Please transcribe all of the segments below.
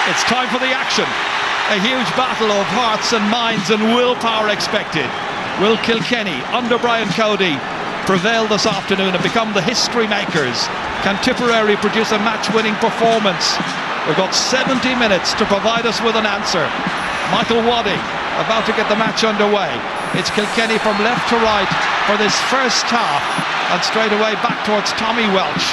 It's time for the action. A huge battle of hearts and minds and willpower expected. Will Kilkenny, under Brian Cody, prevail this afternoon and become the history makers? Can Tipperary produce a match-winning performance? We've got 70 minutes to provide us with an answer. Michael Wadding about to get the match underway. It's Kilkenny from left to right for this first half, and straight away back towards Tommy Welch,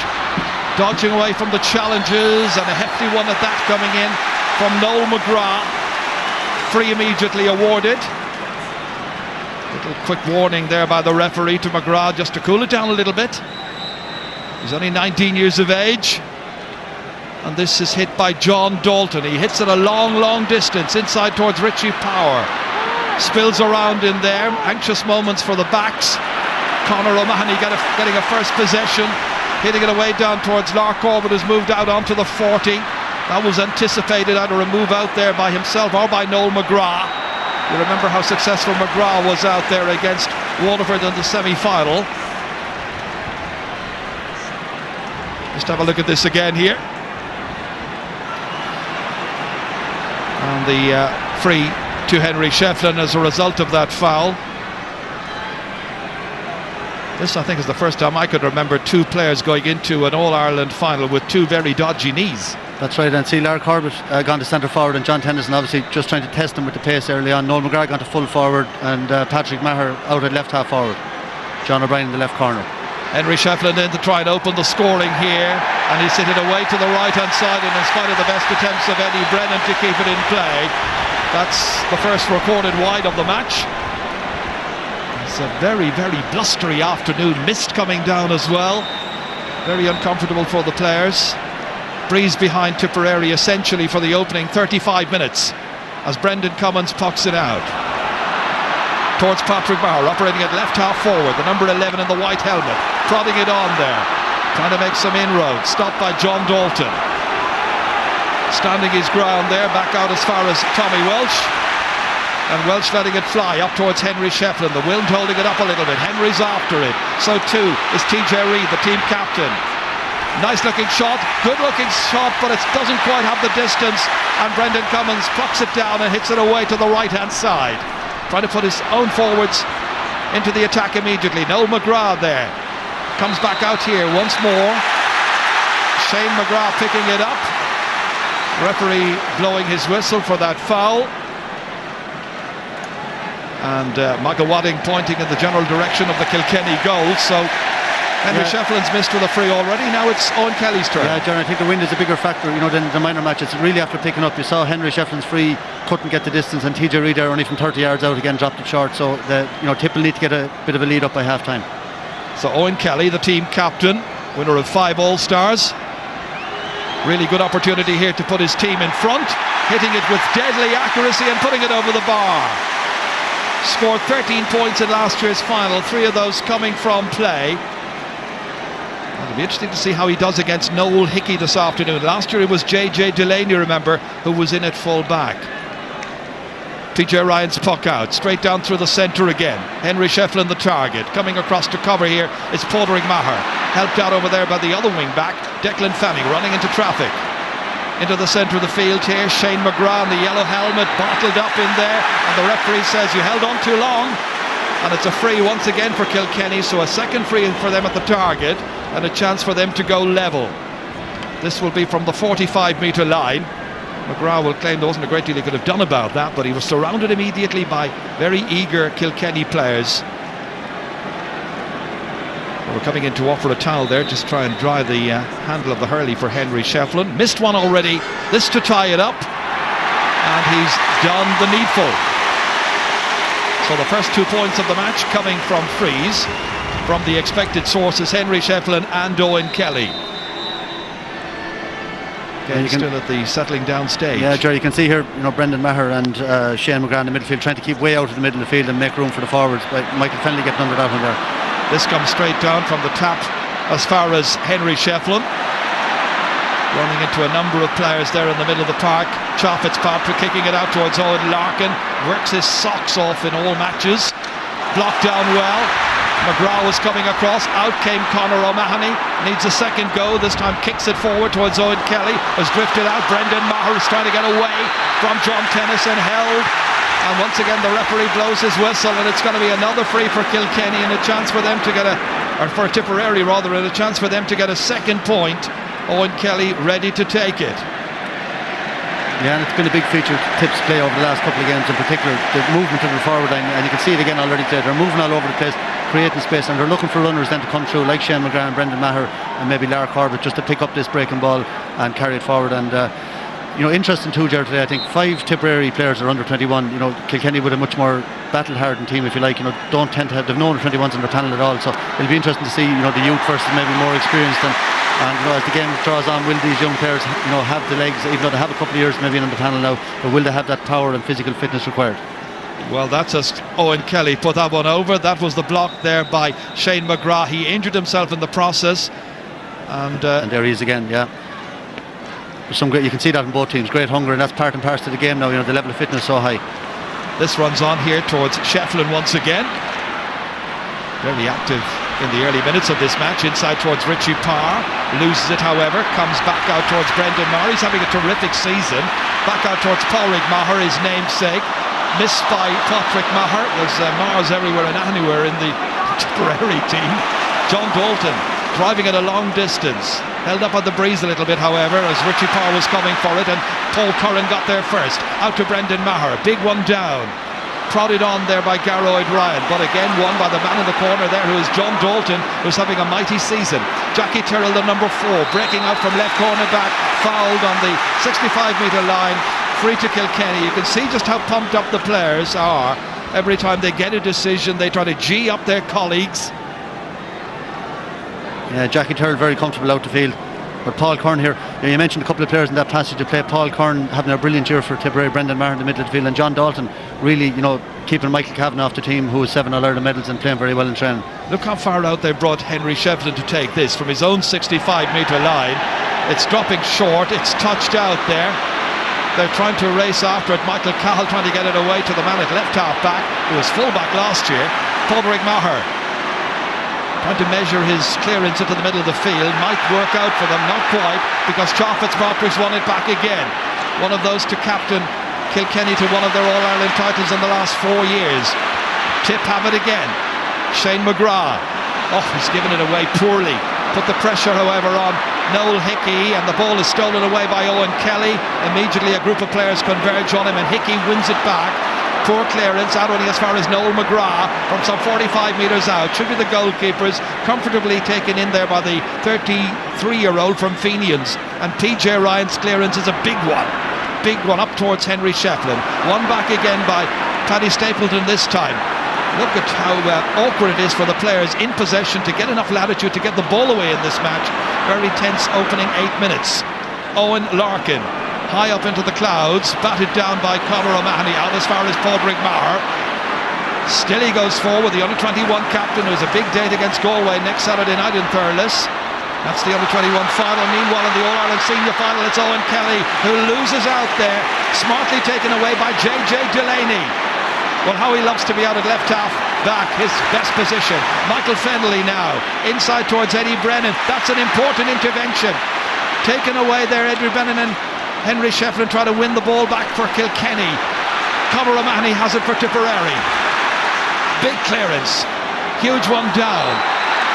dodging away from the challenges, and a hefty one at that coming in from Noel McGrath. Free immediately awarded. Little quick warning there by the referee to McGrath just to cool it down a little bit. He's only 19 years of age. And this is hit by John Dalton. He hits it a long distance inside towards Richie Power. Spills around in there. Anxious moments for the backs. Conor O'Mahony getting a first possession, hitting it away down towards Lark Corbett, who's moved out onto the 40. That was anticipated, either a move out there by himself or by Noel McGrath. You remember how successful McGrath was out there against Waterford in the semi-final. Just have a look at this again here. And the free to Henry Shefflin as a result of that foul. This, I think, is the first time I could remember two players going into an All-Ireland final with two very dodgy knees. That's right, and see Lark Corbett gone to centre forward, and John Tennyson obviously just trying to test him with the pace early on. Noel McGrath gone to full forward, and Patrick Maher out at left half forward. John O'Brien in the left corner. Henry Shefflin in to try and open the scoring here, and he's hit it away to the right-hand side, and in spite of the best attempts of Eddie Brennan to keep it in play, that's the first recorded wide of the match. It's a very blustery afternoon, mist coming down as well. Very uncomfortable for the players. Breeze behind Tipperary essentially for the opening 35 minutes as Brendan Cummins pucks it out towards Patrick Maher, operating at left half forward, the number 11 in the white helmet, prodding it on there, trying to make some inroads, stopped by John Dalton, standing his ground there, back out as far as Tommy Welch, and Welch letting it fly up towards Henry Shefflin, the wind holding it up a little bit. Henry's after it, so too is TJ Reid, the team captain. Nice looking shot, good looking shot, but it doesn't quite have the distance, and Brendan Cummins plucks it down and hits it away to the right hand side, trying to put his own forwards into the attack immediately. Noel McGrath there comes back out here once more. Shane McGrath picking it up, referee blowing his whistle for that foul, and Michael Wadding pointing in the general direction of the Kilkenny goal. So Henry Shefflin's missed with a free already. Now it's Owen Kelly's turn. Yeah, John, I think the wind is a bigger factor, than the minor match. It's really after picking up. You saw Henry Shefflin's free couldn't get the distance, and TJ Reid there only from 30 yards out again dropped it short. So Tip will need to get a bit of a lead up by half time. So Owen Kelly, the team captain, winner of 5 All-Stars. Really good opportunity here to put his team in front, hitting it with deadly accuracy and putting it over the bar. Scored 13 points in last year's final, 3 of those coming from play. It'll be interesting to see how he does against Noel Hickey this afternoon. Last year it was JJ Delaney, remember, who was in at full back. TJ Ryan's puck out, straight down through the centre again. Henry Shefflin the target. Coming across to cover here is Padraig Maher. Helped out over there by the other wing back, Declan Fanning, running into traffic. Into the centre of the field here, Shane McGrath in the yellow helmet, bottled up in there, and the referee says you held on too long. And it's a free once again for Kilkenny, so a second free for them at the target, and a chance for them to go level. This will be from the 45-metre line. McGrath will claim there wasn't a great deal he could have done about that, but he was surrounded immediately by very eager Kilkenny players. We're coming in to offer a towel there, just try and dry the handle of the hurley for Henry Shefflin. Missed one already, this to tie it up, and he's done the needful. So the first 2 points of the match coming from frees from the expected sources, Henry Shefflin and Owen Kelly. Again, still at the settling down stage. Yeah, Jerry, you can see here, Brendan Maher and Shane McGrath in the midfield trying to keep way out of the middle of the field and make room for the forwards. But Michael Fennelly getting under that one there. This comes straight down from the tap as far as Henry Shefflin. Running into a number of players there in the middle of the park. Chop Fitzpatrick kicking it out towards Owen Larkin. Works his socks off in all matches. Blocked down well. McGrath was coming across, out came Conor O'Mahony, needs a second go, this time kicks it forward towards Owen Kelly, has drifted out. Brendan Maher is trying to get away from John Tennyson, held, and once again the referee blows his whistle, and it's going to be another free for Kilkenny and a chance for them to get or for Tipperary rather, and a chance for them to get a second point. Owen Kelly ready to take it. Yeah, and it's been a big feature of Tip's play over the last couple of games, in particular the movement of the forward line, and you can see it again already today. They're moving all over the place, creating space, and they're looking for runners then to come through, like Shane McGrath and Brendan Maher and maybe Lara Corbett, just to pick up this breaking ball and carry it forward. And interesting too, Gerard, today. I think 5 Tipperary players are under 21. Kilkenny with a much more battle-hardened team, if you like. Don't tend to have no under 21s in their panel at all. So it'll be interesting to see the youth versus maybe more experienced. And as the game draws on, will these young players have the legs, even though they have a couple of years maybe on the panel now, but will they have that power and physical fitness required? Well, that's as Owen Kelly put that one over. That was the block there by Shane McGrath. He injured himself in the process, and there he is again. Yeah, there's some great, you can see that in both teams, great hunger, and that's part and parcel of the game now. The level of fitness so high. This runs on here towards Shefflin once again, very active in the early minutes of this match, inside towards Richie Parr, loses it however, comes back out towards Brendan Maher, he's having a terrific season, back out towards Padraig Maher, his namesake, missed by Patrick Maher. There's Mahers everywhere and anywhere in the Tipperary team. John Dalton driving it a long distance, held up on the breeze a little bit however as Richie Parr was coming for it, and Paul Curran got there first, out to Brendan Maher, big one down, prodded on there by Garroyd Ryan, but again won by the man in the corner there, who is John Dalton, who's having a mighty season. Jackie Tyrrell, the number 4, breaking out from left corner back, fouled on the 65-metre line, free to Kilkenny. You can see just how pumped up the players are. Every time they get a decision, they try to G up their colleagues. Yeah, Jackie Tyrrell very comfortable out the field. But Paul Curran here, you mentioned a couple of players in that passage to play. Paul Curran having a brilliant year for Tipperary, Brendan Maher in the middle of the field, and John Dalton really, keeping Michael Kavanagh off the team, who has 7 All-Ireland medals and playing very well in training. Look how far out they brought Henry Shefflin to take this from his own 65-metre line. It's dropping short, it's touched out there. They're trying to race after it. Michael Cahill trying to get it away to the man at left half back, who was full back last year, Padraig Maher. Trying to measure his clearance into the middle of the field. Might work out for them, not quite, because Shaw Fitzpatrick's won it back again. One of those to captain Kilkenny to one of their All-Ireland titles in the last 4 years. Tip have it again. Shane McGrath. Oh, he's given it away poorly. Put the pressure, however, on Noel Hickey, and the ball is stolen away by Owen Kelly. Immediately a group of players converge on him, and Hickey wins it back. Poor clearance, out only as far as Noel McGrath from some 45 metres out. Should be the goalkeepers, comfortably taken in there by the 33-year-old from Fenians. And PJ Ryan's clearance is a big one up towards Henry Shefflin. One back again by Paddy Stapleton this time. Look at how awkward it is for the players in possession to get enough latitude to get the ball away in this match. Very tense opening 8 minutes. Owen Larkin, high up into the clouds, batted down by Conor O'Mahony, out as far as Padraig Maher. Still he goes forward, the under-21 captain, who has a big date against Galway next Saturday night in Thurles. That's the under-21 final. Meanwhile, in the All-Ireland senior final, it's Owen Kelly who loses out there, smartly taken away by JJ Delaney. Well, how he loves to be out at left half back, his best position. Michael Fennelly now, inside towards Eddie Brennan. That's an important intervention. Taken away there, Eddie Brennan, and Henry Shefflin try to win the ball back for Kilkenny. Conor O'Mahony has it for Tipperary. Big clearance, huge one down.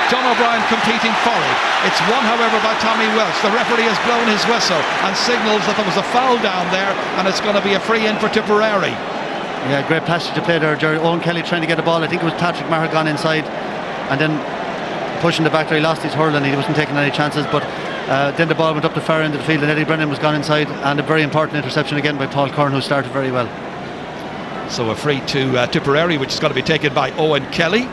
John O'Brien competing for it. It's won, however, by Tommy Welch. The referee has blown his whistle and signals that there was a foul down there, and it's going to be a free in for Tipperary. Yeah, great passage to play there, Jerry. Owen Kelly trying to get the ball. I think it was Patrick Maher gone inside, and then pushing the back there. He lost his hurl and he wasn't taking any chances, but then the ball went up the far end of the field, and Eddie Brennan was gone inside, and a very important interception again by Paul Curran, who started very well. So a free to Tipperary, which is going to be taken by Owen Kelly.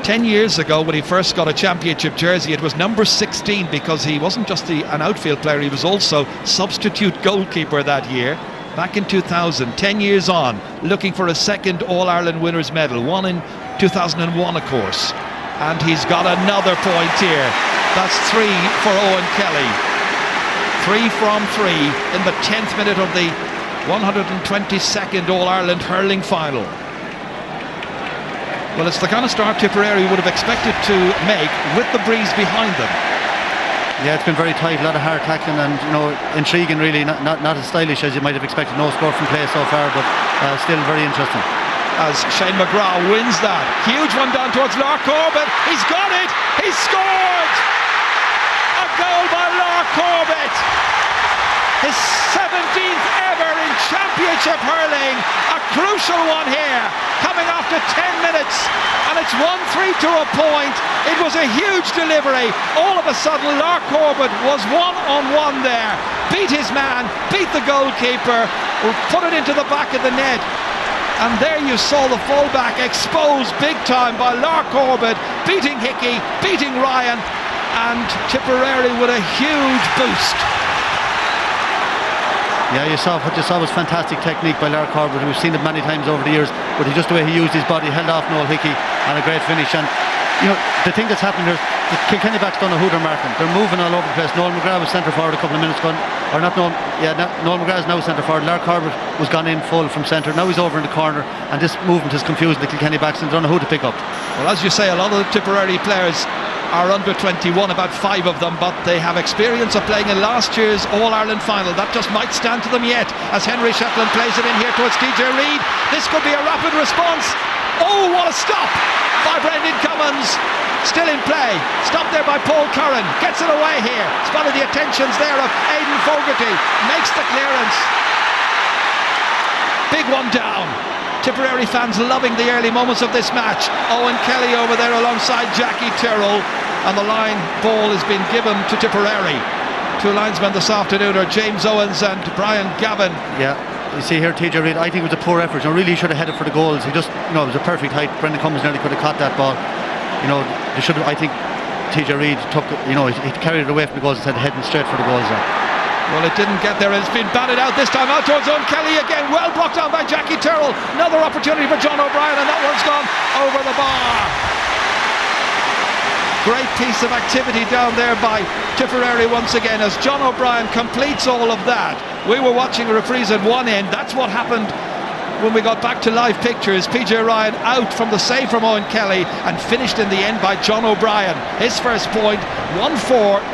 10 years ago, when he first got a championship jersey, it was number 16, because he wasn't just an outfield player, he was also substitute goalkeeper that year. Back in 2000, 10 years on, looking for a second All-Ireland winners medal, one in 2001 of course, and he's got another point here. That's 3 for Owen Kelly. 3 from 3 in the 10th minute of the 122nd All-Ireland hurling final. Well, it's the kind of start Tipperary would have expected to make with the breeze behind them. Yeah, it's been very tight, a lot of hard tackling and intriguing really, not as stylish as you might have expected. No score from play so far, but still very interesting. As Shane McGrath wins that. Huge one down towards Lark Corbett. He's got it! He's scored! A goal by Lark Corbett! His 17th ever in Championship hurling. A crucial one here, coming after 10 minutes. And it's 1-3 to a point. It was a huge delivery. All of a sudden, Lark Corbett was one-on-one there. Beat his man, beat the goalkeeper, put it into the back of the net. And there you saw the fullback exposed big time by Lark Corbett, beating Hickey, beating Ryan, and Tipperary with a huge boost. Yeah, what you saw was fantastic technique by Lark Corbett. We've seen it many times over the years, but just the way he used his body, held off Noel Hickey, and a great finish. And the thing that's happened here, the Kilkenny backs don't know who they're marking. They're moving all over the place. Noel McGrath was centre forward a couple of minutes ago, or not Noel. Yeah, Noel McGrath is now centre forward. Lark Corbett was gone in full from centre. Now he's over in the corner, and this movement has confused the Kilkenny backs and they don't know who to pick up. Well, as you say, a lot of the Tipperary players are under 21, about 5 of them, but they have experience of playing in last year's All-Ireland final. That just might stand to them yet, as Henry Shetland plays it in here towards TJ Reid. This could be a rapid response. Oh, what a stop by Brendan Cummins. Still in play, stopped there by Paul Curran, gets it away here, spotted the attentions there of Aidan Fogarty, makes the clearance. Big one down. Tipperary fans loving the early moments of this match. Owen Kelly over there alongside Jackie Tyrrell, and the line ball has been given to Tipperary. Two linesmen this afternoon are James Owens and Brian Gavin. Yeah, you see here TJ Reid, I think it was a poor effort. Really should have headed for the goals. He just, it was a perfect height. Brendan Cummins nearly could have caught that ball. They should have, I think TJ Reid took, he carried it away from the goals instead of heading straight for the goals there. Well, it didn't get there, and it's been batted out this time, out towards Owen Kelly again, well blocked down by Jackie Tyrrell. Another opportunity for John O'Brien, and that one's gone over the bar. Great piece of activity down there by Tipperary once again, as John O'Brien completes all of that. We were watching a reprise at one end. That's what happened when we got back to live pictures. PJ Ryan out from the save from Owen Kelly, and finished in the end by John O'Brien. His first point, 1-4.